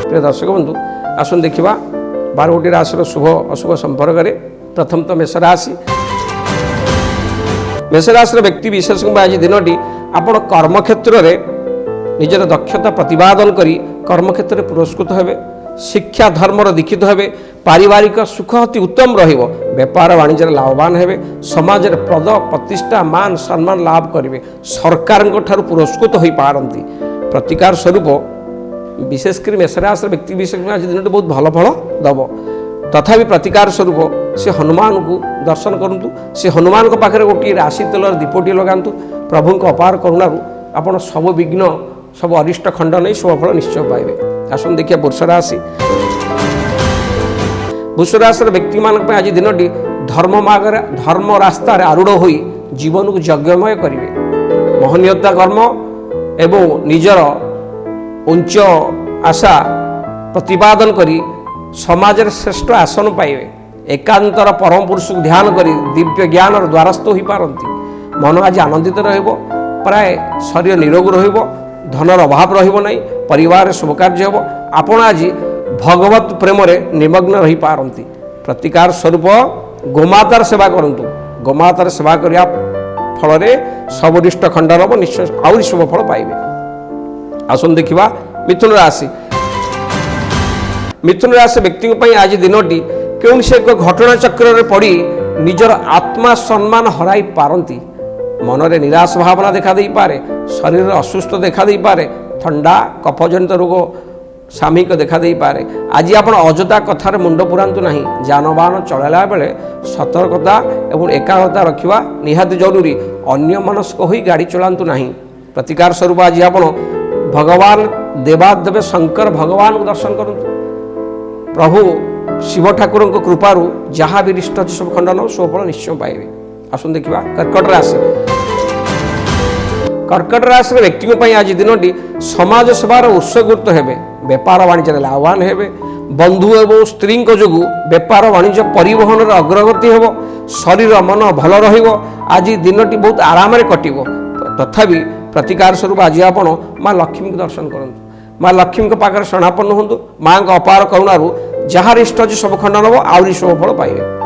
प्रिय दर्शक बंधु आसन देखा 12 राशि शुभ अशुभ संपर्क में प्रथम तो मेष राशि व्यक्ति विशेष आज दिन आपण कर्मक्षेत्र में निजर दक्षता प्रतिपादन करी कर्मक्षेत्र में पुरस्कृत हेबे शिक्षा धर्मर दीक्षित हेबे पारिवारिक सुख अति उत्तम रहिबो व्यापार वाणिज्य लाभवान हेबे समाज रे पद प्रतिष्ठा मान सम्मान लाभ करिवे सरकार ठारू पुरस्कृत होई पारंती प्रतिकार स्वरूप विशेषकर मेषराशि व्यक्ति विशेष आज दिन बहुत भल फल दब तथापि प्रतिकार स्वरूप से हनुमान को दर्शन करूँ से हनुमान पाखे गोटे राशि तेलर दीपटी लगातु प्रभु अपार करुणा आपण सब विघ्न सब अरिष्ट खंड नहीं शुभफल निश्चय पाइबे। आसन देखिए वृष राशि व्यक्ति मान आज दिन धर्म रास्ता आरूढ़ हो जीवन को यज्ञमय करेंगे महनीयता कर्म एवं निजर उच्च आशा प्रतिपादन करी समाज श्रेष्ठ आसन पाइबे एकांतर परम पुरुष को ध्यान करी दिव्य ज्ञान द्वारस्थ हो पारती मन आज आनंदित रहिबो प्राय शरीर निरोग रहिबो धनर अभाव रहिबो नहीं परिवार शुभ कार्य हेबो आपण आज भगवत प्रेम रे निमग्न रही पारती प्रतिकार स्वरूप गोमातार सेवा करंतु गोमातार सेवा करिया फल रे सबरिष्ट खंडन हम निश्चय आउरी शुभ फल पाइबे। आसन देखिबा मिथुन राशि व्यक्ति आज दिनटी कौन से एक घटना चक्र रे पड़ी निजर आत्मा सम्मान हराई पारती मन रे निराश भावना देखा दे पारे शरीर असुस्थ देखा दे पारे ठंडा कफजनित रोग सामयिक देखा दे पारे आज आप अजथा कथार मुंड पुरांतु नहीं जानवाहन चलाइला बेले सतर्कता एवं एकाग्रता रखा निहाती जरूरी अन्य मनस्क हो गाड़ी चलांतु नहीं प्रतिकार स्वरूप आज आप भगवान देवादेव शंकर भगवान को दर्शन करूँ प्रभु शिव ठाकुर कृपारू जहाँ भी रिष्ट अच्छे सब खंडन सुफल निश्चय पाइबे। आसन देखा कर्कट राशि व्यक्ति आज दिन समाज सेवार उत्सर्गित हेबे व्यापार वाणिज्य लाभवान हेबे बंधु एवं स्त्री जो व्यापार वाणिज्य परिवहन अग्रगति हेबो शरीर मन भल रहिबो आज दिनटी बहुत आराम रे कटिबो तथापि प्रतिकार स्वरूप आज आपण माँ लक्ष्मी को दर्शन करूँ माँ लक्ष्मी पाखे शरणापन्न हूँ माँ अपार करुणा जहाँ इष्ट सब खंडन हम आउरी शुभ फल पाइबे।